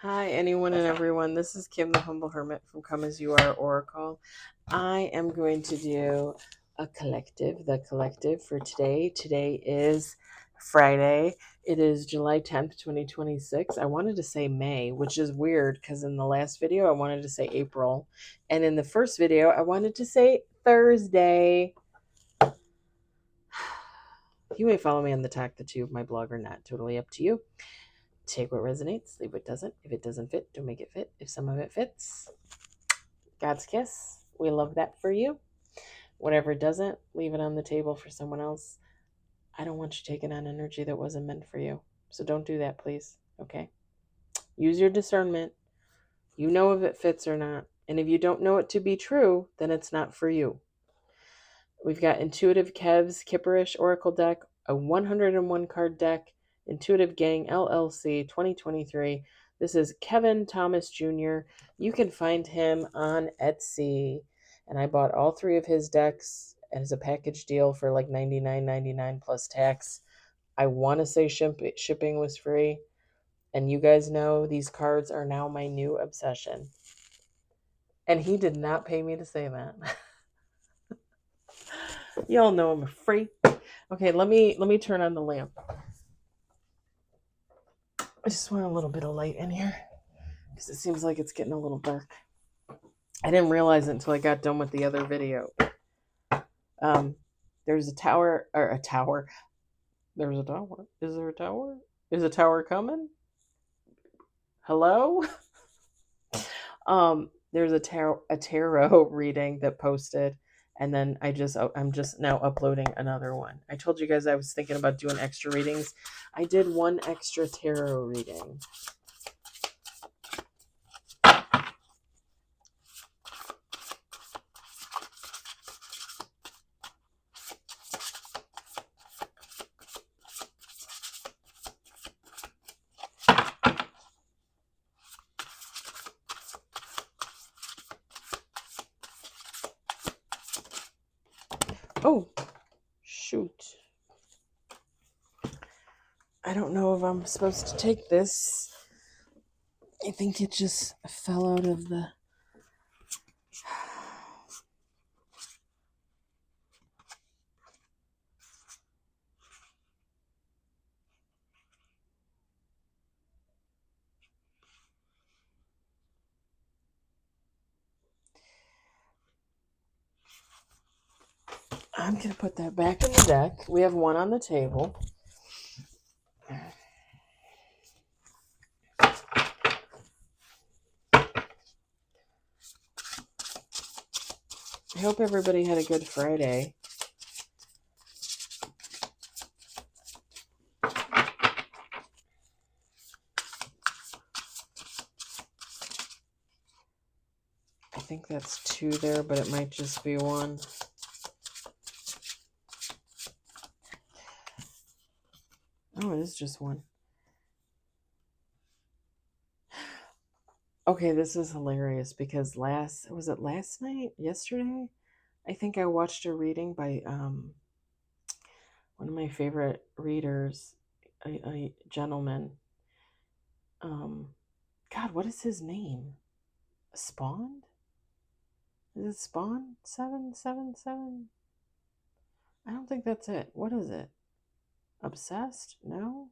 Hi, anyone and everyone. This is Kim, the Humble Hermit from Come As You Are Oracle. I am going to do the collective for today. Today is Friday. It is July 10th, 2026. I wanted to say May, which is weird because in the last video I wanted to say April. And in the first video I wanted to say Thursday. You may follow me on the Talk the Tube, my blog, or not. Totally up to you. Take what resonates, leave what doesn't. If it doesn't fit, don't make it fit. If some of it fits, God's kiss. We love that for you. Whatever doesn't, leave it on the table for someone else. I don't want you taking on energy that wasn't meant for you. So don't do that, please. Okay? Use your discernment. You know if it fits or not. And if you don't know it to be true, then it's not for you. We've got Intuitive Kev's Kipperish Oracle deck, a 101 card deck, Intuitive Gang LLC 2023. This is Kevin Thomas Jr. You can find him on Etsy. And I bought all three of his decks as a package deal for like $99.99 plus tax. I want to say shipping was free. And you guys know these cards are now my new obsession. And he did not pay me to say that. Y'all know I'm free. Okay, let me turn on the lamp. I just want a little bit of light in here because it seems like it's getting a little dark. I didn't realize it until I got done with the other video. There's a tower, or a tower. There's a tower. Is there a tower? Is a tower coming? Hello? There's a tarot reading that posted, and then I'm just now uploading another one. I told you guys I was thinking about doing extra readings. I did one extra tarot reading. Oh, shoot. I don't know if I'm supposed to take this. I think it just fell out of the... I'm going to put that back in the deck. We have one on the table. I hope everybody had a good Friday. I think that's two there, but it might just be one. Oh, it is just one. Okay, this is hilarious because was it last night? Yesterday? I think I watched a reading by one of my favorite readers, a gentleman. God, what is his name? Spawned? Is it Spawn 777? I don't think that's it. What is it? Obsessed? No?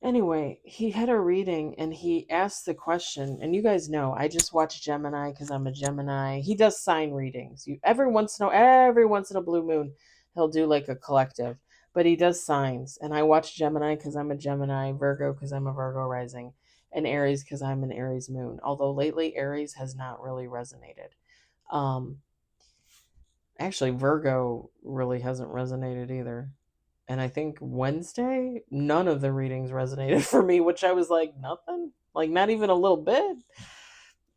Anyway, he had a reading and he asked the question, and you guys know I just watch Gemini because I'm a Gemini. He does sign readings. Every once in a blue moon, he'll do like a collective, but he does signs. And I watch Gemini because I'm a Gemini, Virgo because I'm a Virgo rising, and Aries because I'm an Aries moon. Although lately Aries has not really resonated. Actually, Virgo really hasn't resonated either. And I think Wednesday, none of the readings resonated for me, which I was like, nothing? Like, not even a little bit?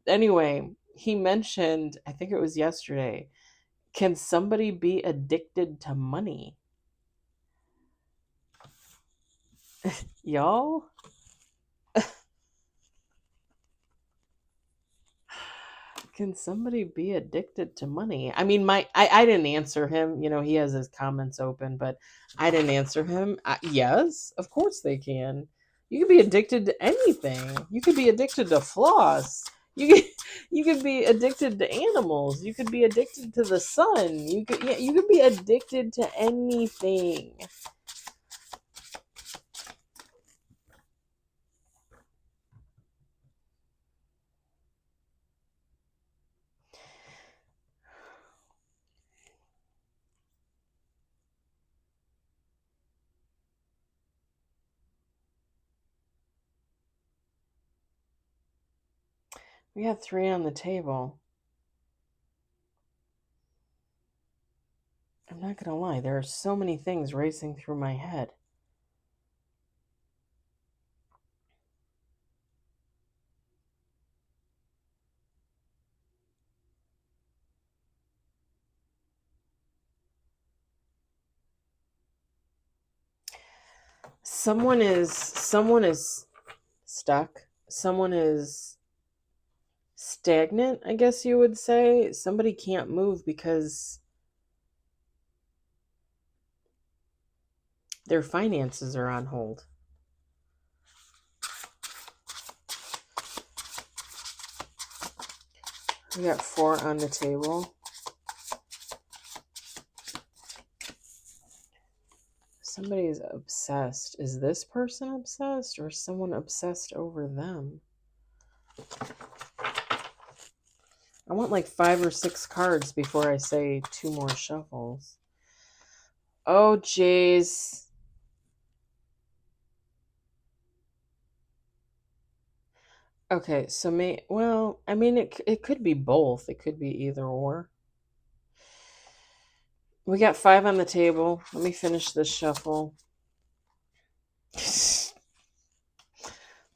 Anyway, he mentioned, I think it was yesterday, can somebody be addicted to money? Y'all? Can somebody be addicted to money? I mean, I didn't answer him. You know, he has his comments open, but I didn't answer him. Yes, of course they can. You could be addicted to anything. You could be addicted to floss. You could be addicted to animals. You could be addicted to the sun. You could be addicted to anything. We got 3 on the table. I'm not gonna lie, there are so many things racing through my head. Someone is stuck. Someone is stagnant, I guess you would say. Somebody can't move because their finances are on hold. We got 4 on the table. Somebody is obsessed. Is this person obsessed or is someone obsessed over them? I want like 5 or 6 cards before I say 2 more shuffles. Oh, jeez. Okay, so it could be both. It could be either or. We got 5 on the table. Let me finish this shuffle.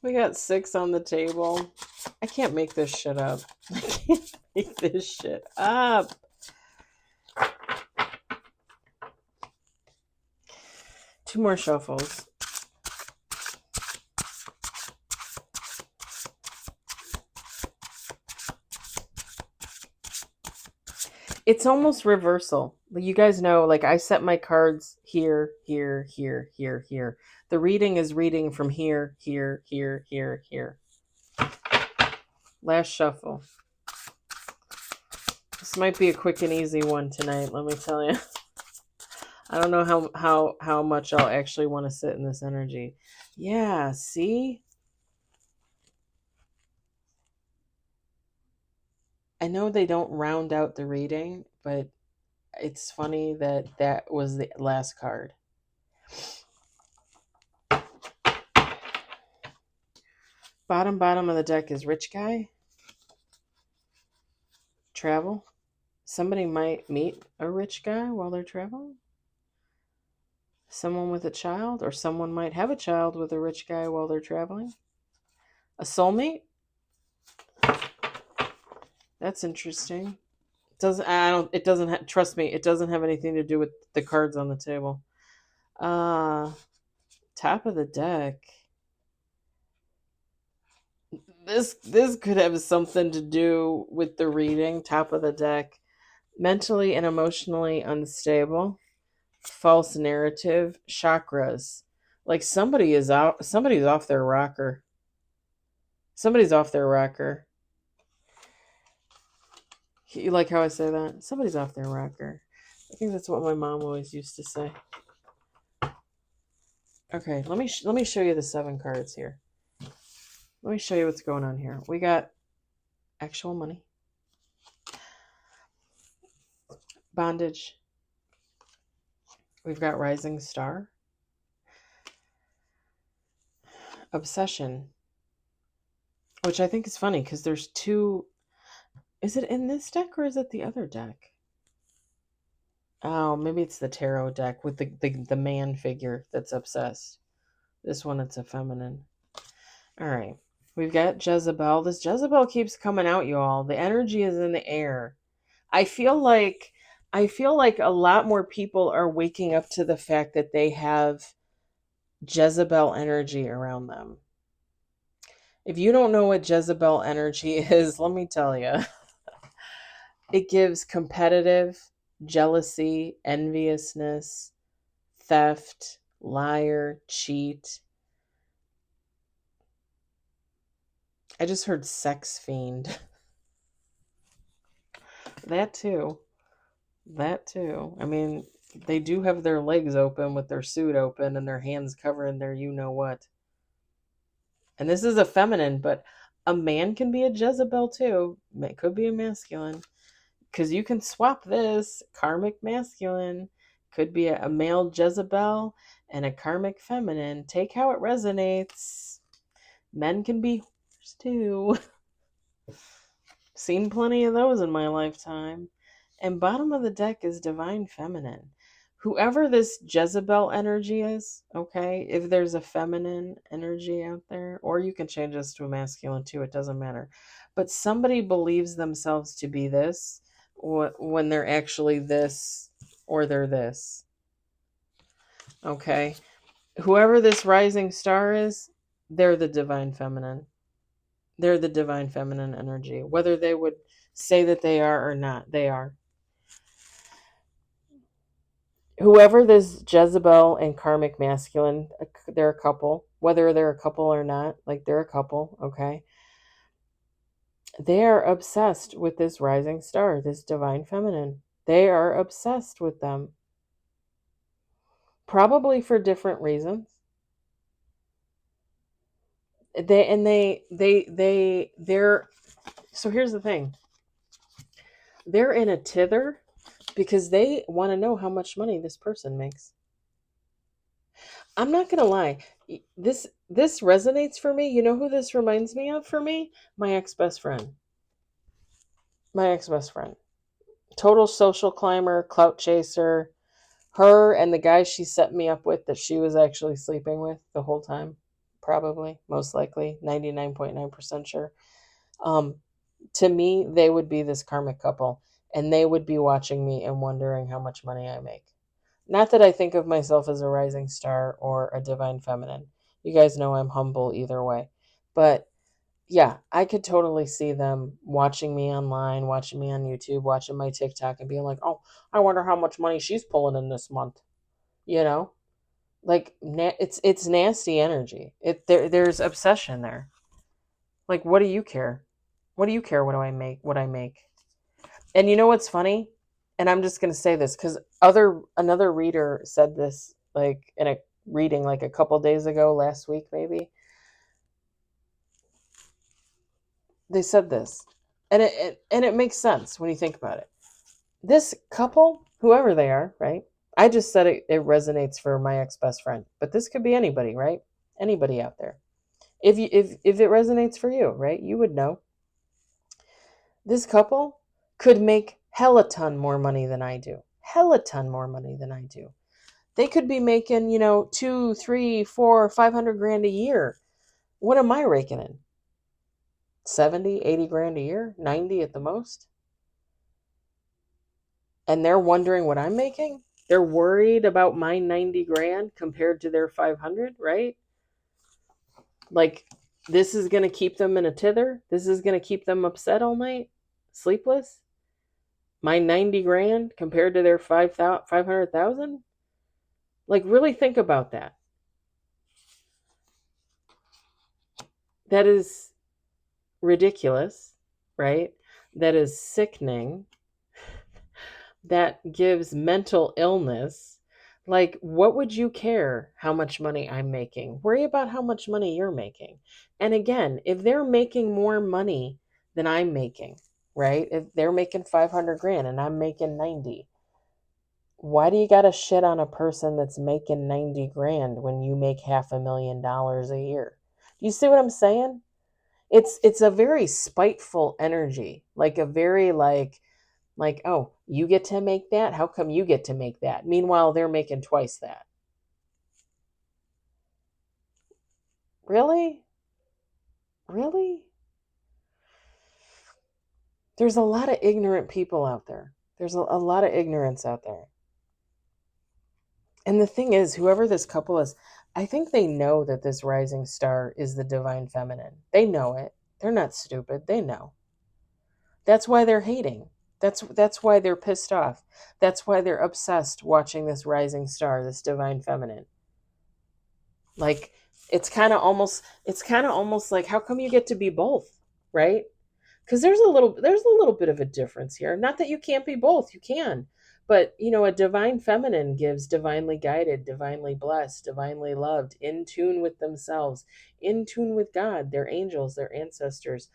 We got 6 on the table. I can't make this shit up. I can't make this shit up. Two more shuffles. It's almost reversal. You guys know, like, I set my cards here, here, here, here, here. The reading is reading from here, here, here, here, here. Last shuffle. This might be a quick and easy one tonight, let me tell you. I don't know how much I'll actually want to sit in this energy. Yeah, see? I know they don't round out the reading, but it's funny that that was the last card. Bottom of the deck is rich guy. Travel. Somebody might meet a rich guy while they're traveling. Someone with a child, or someone might have a child with a rich guy while they're traveling. A soulmate. That's interesting. Trust me, it doesn't have anything to do with the cards on the table. Top of the deck. This could have something to do with the reading. Top of the deck. Mentally and emotionally unstable. False narrative. Chakras. Like somebody's off their rocker. Somebody's off their rocker. You like how I say that? Somebody's off their rocker. I think that's what my mom always used to say. Okay, let me show you the 7 cards here. Let me show you what's going on here. We got actual money, bondage. We've got rising star, obsession, which I think is funny because there's 2. Is it in this deck or is it the other deck? Oh, maybe it's the tarot deck with the man figure that's obsessed. This one, it's a feminine. All right. We've got Jezebel. This Jezebel keeps coming out, you all. The energy is in the air. I feel like a lot more people are waking up to the fact that they have Jezebel energy around them. If you don't know what Jezebel energy is, let me tell you. It gives competitive, jealousy, enviousness, theft, liar, cheat. I just heard sex fiend. That too. That too. I mean, they do have their legs open with their suit open and their hands covering their you know what. And this is a feminine, but a man can be a Jezebel too. It could be a masculine. Because you can swap this karmic masculine. Could be a male Jezebel and a karmic feminine. Take how it resonates. Men can be whores too. Seen plenty of those in my lifetime. And bottom of the deck is divine feminine. Whoever this Jezebel energy is, okay, if there's a feminine energy out there, or you can change this to a masculine too, it doesn't matter. But somebody believes themselves to be this when they're actually this or they're this, okay? Whoever this rising star is, they're the divine feminine. They're the divine feminine energy. Whether they would say that they are or not, they are. Whoever this Jezebel and karmic masculine, they're a couple. Whether they're a couple or not, like they're a couple, okay? They are obsessed with this rising star, this divine feminine. They are obsessed with them. Probably for different reasons. They're so here's the thing. They're in a tither because they want to know how much money this person makes. I'm not gonna lie. This resonates for me. You know who this reminds me of for me? My ex-best friend. My ex-best friend. Total social climber, clout chaser. Her and the guy she set me up with that she was actually sleeping with the whole time. Probably, most likely, 99.9% sure. To me, they would be this karmic couple, and they would be watching me and wondering how much money I make. Not that I think of myself as a rising star or a divine feminine. You guys know I'm humble either way. But yeah, I could totally see them watching me online, watching me on YouTube, watching my TikTok and being like, oh, I wonder how much money she's pulling in this month. You know? Like it's nasty energy. There's obsession there. Like, what do you care? What do you care what do I make? What I make? And you know what's funny? And I'm just going to say this because another reader said this like in a reading like a couple days ago, last week maybe. They said this, and it makes sense when you think about it. This couple, whoever they are, right? I just said it resonates for my ex-best friend, but this could be anybody, right? Anybody out there. If it resonates for you, right? You would know. This couple could make hella ton more money than I do. Hella ton more money than I do. They could be making, 2, 3, 4, 500 grand a year. What am I raking in? 70, 80 grand a year? 90 at the most? And they're wondering what I'm making? They're worried about my 90 grand compared to their 500, right? Like, this is going to keep them in a tither? This is going to keep them upset all night? Sleepless? My 90 grand compared to their 500,000? Like, really think about that. That is ridiculous, right? That is sickening. That gives mental illness. Like, what would you care how much money I'm making? Worry about how much money you're making. And again, if they're making more money than I'm making, right? If they're making 500 grand and I'm making 90, why do you got to shit on a person that's making 90 grand when you make $500,000 a year? Do you see what I'm saying? It's a very spiteful energy, like a very like, oh, you get to make that? How come you get to make that? Meanwhile, they're making twice that. Really? Really? There's a lot of ignorant people out there. There's a lot of ignorance out there. And the thing is, whoever this couple is, I think they know that this rising star is the divine feminine. They know it. They're not stupid. They know. That's why they're hating. That's why they're pissed off. That's why they're obsessed watching this rising star, this divine feminine. Like it's kind of almost like, how come you get to be both, right? Because there's a little bit of a difference here. Not that you can't be both, you can. But a divine feminine gives divinely guided, divinely blessed, divinely loved, in tune with themselves, in tune with God, their angels, their ancestors,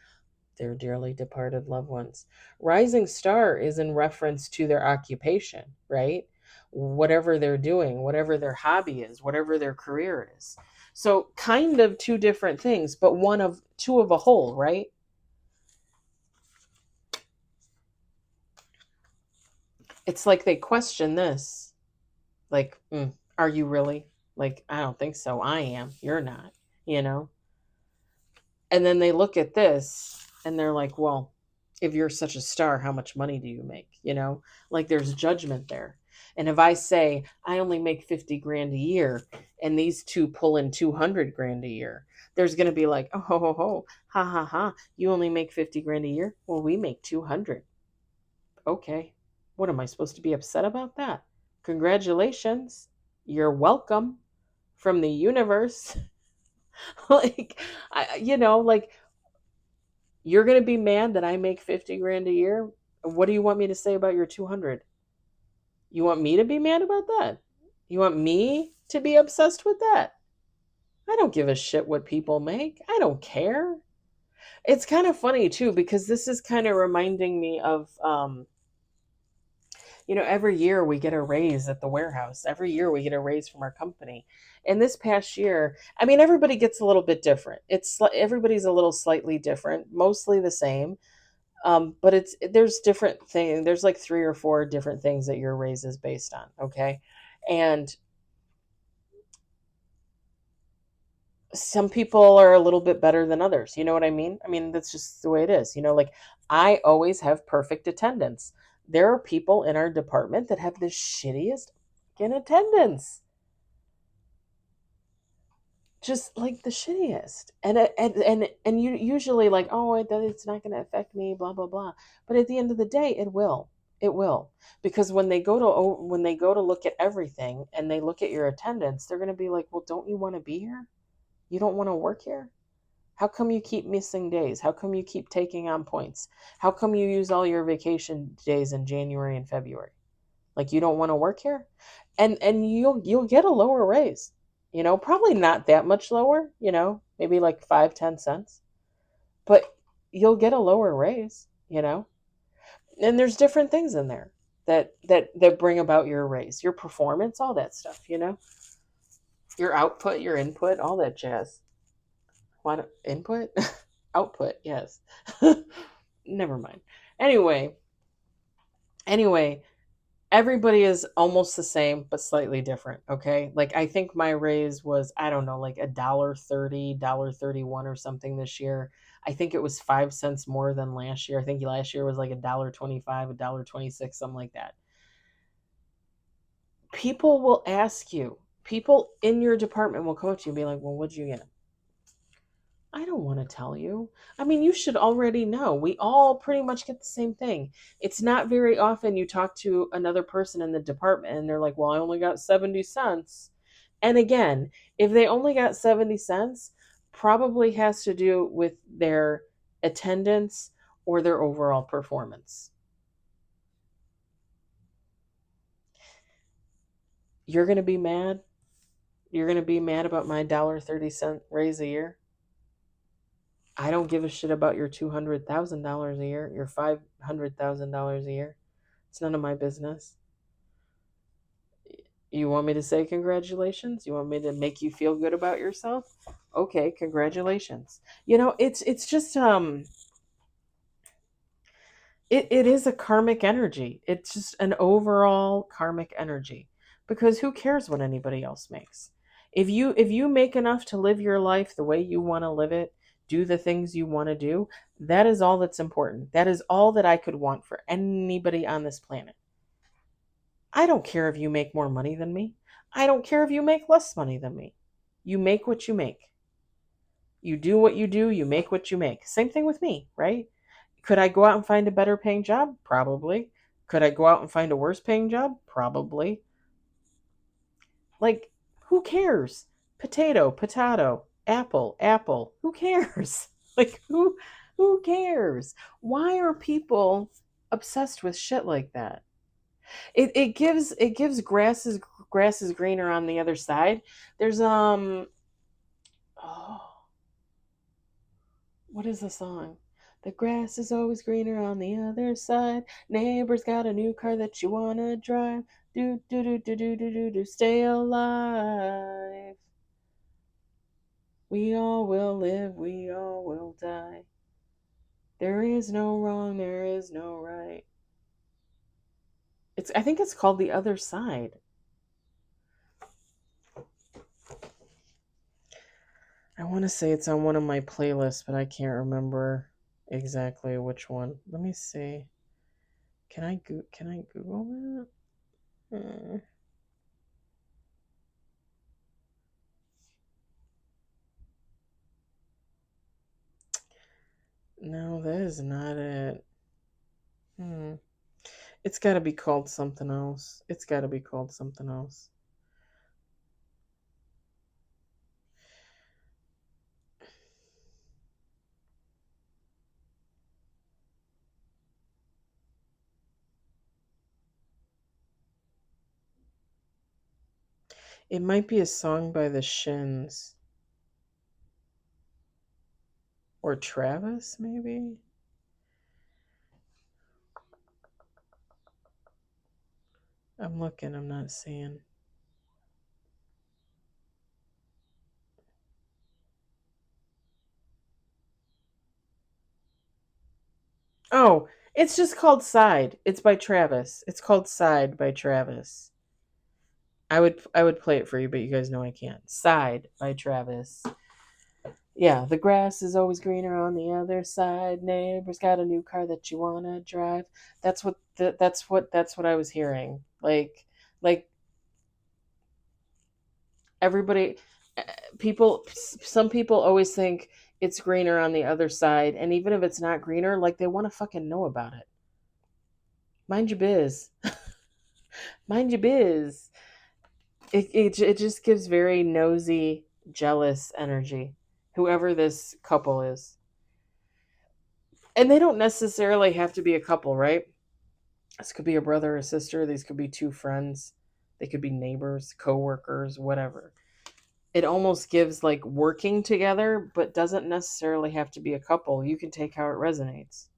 their dearly departed loved ones. Rising star is in reference to their occupation, right? Whatever they're doing, whatever their hobby is, whatever their career is. So kind of two different things, but one of two of a whole, right? It's like they question this. Like, are you really? Like, I don't think so. I am. You're not, you know? And then they look at this and they're like, well, if you're such a star, how much money do you make? Like there's judgment there. And if I say I only make 50 grand a year and these two pull in 200 grand a year, there's going to be like, oh, ho, ho, ho, ha, ha, ha. You only make 50 grand a year? Well, we make 200. Okay. What am I supposed to be upset about that? Congratulations. You're welcome from the universe. like, like you're going to be mad that I make 50 grand a year. What do you want me to say about your 200? You want me to be mad about that? You want me to be obsessed with that? I don't give a shit what people make. I don't care. It's kind of funny too, because this is kind of reminding me of every year we get a raise at the warehouse. Every year we get a raise from our company. And this past year, I mean, everybody gets a little bit different. Everybody's a little slightly different, mostly the same. But there's different things. There's like 3 or 4 different things that your raise is based on. Okay. And some people are a little bit better than others. You know what I mean? I mean, that's just the way it is. Like I always have perfect attendance. There are people in our department that have the shittiest in attendance. Just like the shittiest. And you usually like, oh, it's not going to affect me, blah blah blah. But at the end of the day, it will. It will. Because when they go to look at everything and they look at your attendance, they're going to be like, well, don't you want to be here? You don't want to work here? How come you keep missing days? How come you keep taking on points? How come you use all your vacation days in January and February? Like you don't want to work here? And you'll get a lower raise. Probably not that much lower, maybe like 5-10 cents. But you'll get a lower raise. And there's different things in there that bring about your raise, your performance, all that stuff. Your output, your input, all that jazz. What input? Output, yes. Never mind. Anyway, everybody is almost the same but slightly different. Okay, like I think my raise was, I don't know, like $1.30, $1.31 or something this year. I think it was 5 cents more than last year. I think last year was like $1.25, $1.26, something like that. People will ask you, people in your department will come up to you and be like, well, what'd you get? I don't want to tell you. I mean, you should already know. We all pretty much get the same thing. It's not very often you talk to another person in the department and they're like, well, I only got 70 cents. And again, if they only got 70 cents, probably has to do with their attendance or their overall performance. You're going to be mad? You're going to be mad about my $1.30 raise a year? I don't give a shit about your $200,000 a year, your $500,000 a year. It's none of my business. You want me to say congratulations? You want me to make you feel good about yourself? Okay, congratulations. It's just it is a karmic energy. It's just an overall karmic energy. Because who cares what anybody else makes? If you make enough to live your life the way you want to live it, do the things you want to do, that is all that's important. That is all that I could want for anybody on this planet. I don't care if you make more money than me. I don't care if you make less money than me. You make what you make. You do what you do, you make what you make. Same thing with me, right? Could I go out and find a better paying job? Probably. Could I go out and find a worse paying job? Probably. Like, who cares? potato, apple. Who cares? Like who cares? Why are people obsessed with shit like that? It gives grass is greener on the other side. There's oh, what is the song? The grass is always greener on the other side. Neighbor's got a new car that you wanna drive. Do do do do do do do do. Stay alive. We all will live. We all will die. There is no wrong. There is no right. I think it's called The Other Side. I want to say it's on one of my playlists, but I can't remember exactly which one. Let me see. Can I Google that? No, that is not it. It's got to be called something else. It's got to be called something else. It might be a song by the Shins. Or Travis, maybe? I'm looking, I'm not seeing. Oh, it's just called Side. It's by Travis. It's called Side by Travis. I would play it for you, but you guys know I can't. Side by Travis. Yeah, the grass is always greener on the other side. Neighbor's got a new car that you wanna drive. That's what I was hearing. Like everybody, some people always think it's greener on the other side, and even if it's not greener, like they want to fucking know about it. Mind your biz. Mind your biz. It just gives very nosy, jealous energy. Whoever this couple is. And they don't necessarily have to be a couple, right? This could be a brother or sister. These could be two friends. They could be neighbors, coworkers, whatever. It almost gives like working together, but doesn't necessarily have to be a couple. You can take how it resonates.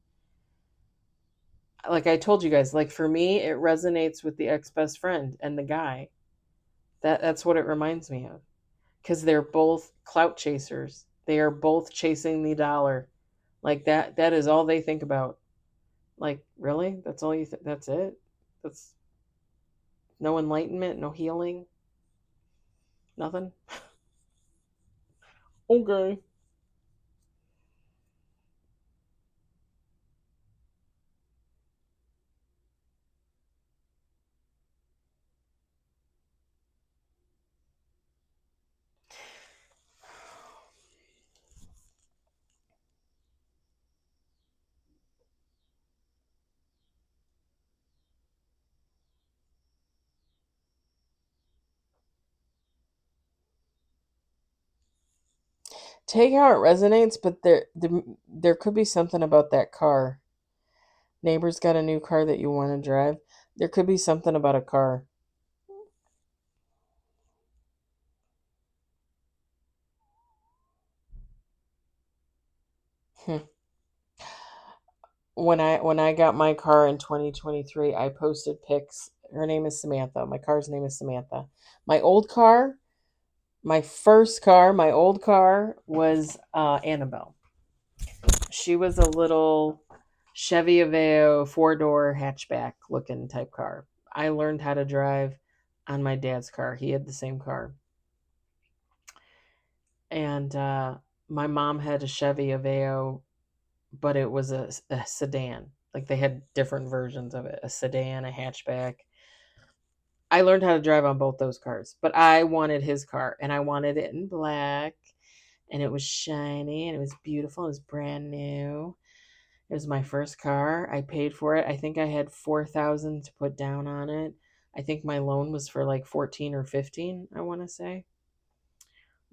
Like I told you guys, like for me, it resonates with the ex best friend and the guy. That's what it reminds me of. Because they're both clout chasers. They are both chasing the dollar. Like that is all they think about. Like, really? That's all you that's it? That's no enlightenment, no healing, nothing? Okay. Take how it resonates, but there could be something about that car. Neighbor's got a new car that you want to drive. There could be something about a car. Hmm. When I got my car in 2023, I posted pics. Her name is Samantha. My car's name is Samantha. My old car, my first car, my old car was Annabelle. She was a little Chevy Aveo 4-door hatchback looking type car. I learned how to drive on my dad's car. He had the same car. And my mom had a Chevy Aveo, but it was a sedan. Like they had different versions of it, a sedan, a hatchback. I learned how to drive on both those cars, but I wanted his car and I wanted it in black and it was shiny and it was beautiful. It was brand new. It was my first car. I paid for it. I think I had 4,000 to put down on it. I think my loan was for like 14 or 15, I want to say.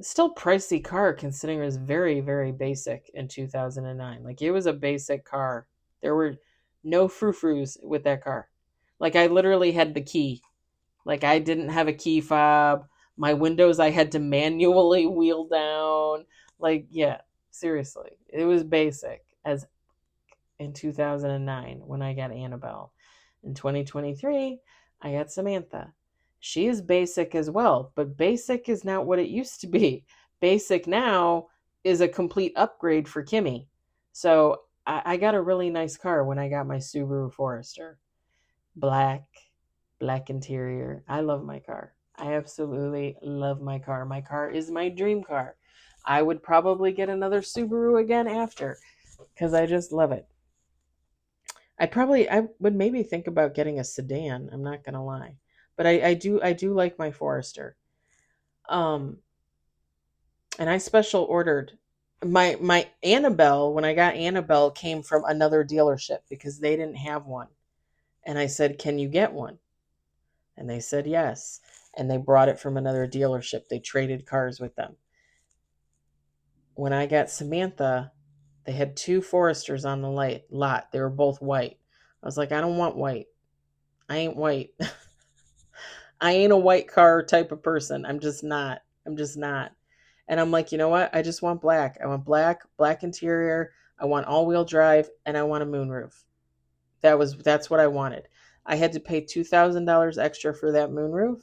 Still pricey car considering it was very, very basic in 2009. Like it was a basic car. There were no frou-frous with that car. Like I literally had the key. Like I didn't have a key fob. My windows I had to manually wheel down. Like yeah, seriously. It was basic as in 2009 when I got Annabelle. In 2023, I got Samantha. She is basic as well, but basic is not what it used to be. Basic now is a complete upgrade for Kimmy. So I got a really nice car when I got my Subaru Forester. Black, black interior. I love my car. I absolutely love my car. My car is my dream car. I would probably get another Subaru again after because I just love it. I would maybe think about getting a sedan. I'm not gonna lie, but I do like my Forester. Um, and I special ordered my Annabelle. When I got Annabelle, came from another dealership because they didn't have one, and I said, "Can you get one?" And they said yes, and they brought it from another dealership. They traded cars with them. When I got Samantha, they had two Foresters on the lot. They were both white. I was like, I don't want white. I ain't white. I ain't a white car type of person. I'm just not. I'm just not. And I'm like, you know what? I just want black. I want black interior. I want all-wheel drive, and I want a moonroof. That's what I wanted. I had to pay $2,000 extra for that moonroof.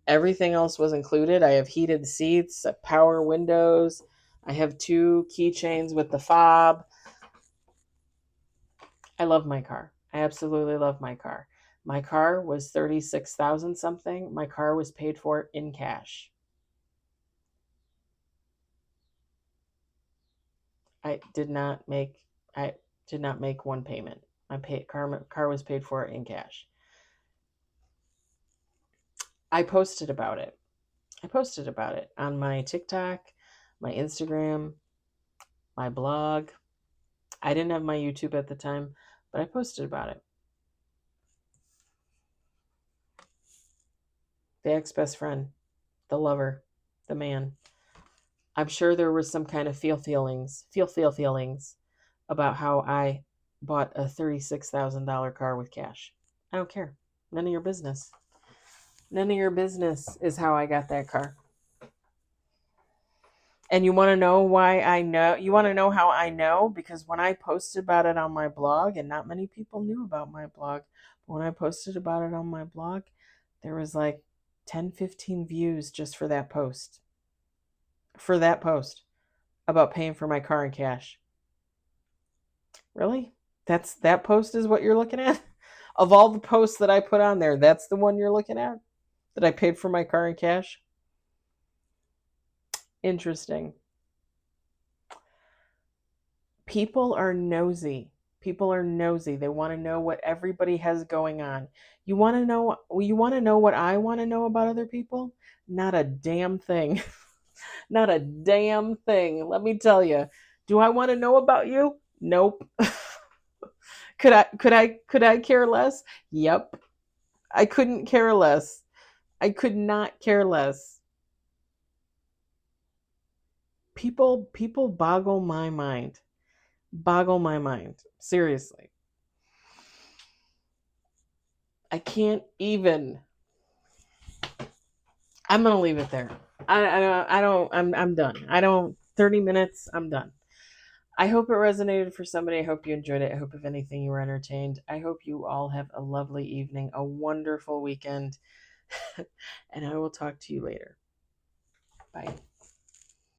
Everything else was included. I have heated seats, power windows. I have two keychains with the fob. I love my car. I absolutely love my car. My car was 36,000 something. My car was paid for in cash. I did not make I did not make one payment. Car was paid for in cash. I posted about it. I posted about it on my TikTok, my Instagram, my blog. I didn't have my YouTube at the time, but I posted about it. The ex-best friend, the lover, the man. I'm sure there was some kind of feelings about how I bought a $36,000 car with cash. I don't care. None of your business. None of your business is how I got that car. And you want to know why I know? You want to know how I know? Because when I posted about it on my blog, and not many people knew about my blog, but when I posted about it on my blog, there was like 10, 15 views just for that post. For that post about paying for my car in cash. Really? That post is what you're looking at? Of all the posts that I put on there, that's the one you're looking at? That I paid for my car in cash? Interesting. People are nosy. People are nosy. They want to know what everybody has going on. You want to know what I want to know about other people? Not a damn thing. Not a damn thing. Let me tell you. Do I want to know about you? Nope. Could I care less? Yep. I couldn't care less. I could not care less. People boggle my mind. Boggle my mind. Seriously. I can't even. I'm gonna leave it there. I'm done. 30 minutes, I'm done. I hope it resonated for somebody. I hope you enjoyed it. I hope if anything you were entertained. I hope you all have a lovely evening, a wonderful weekend. And I will talk to you later. Bye.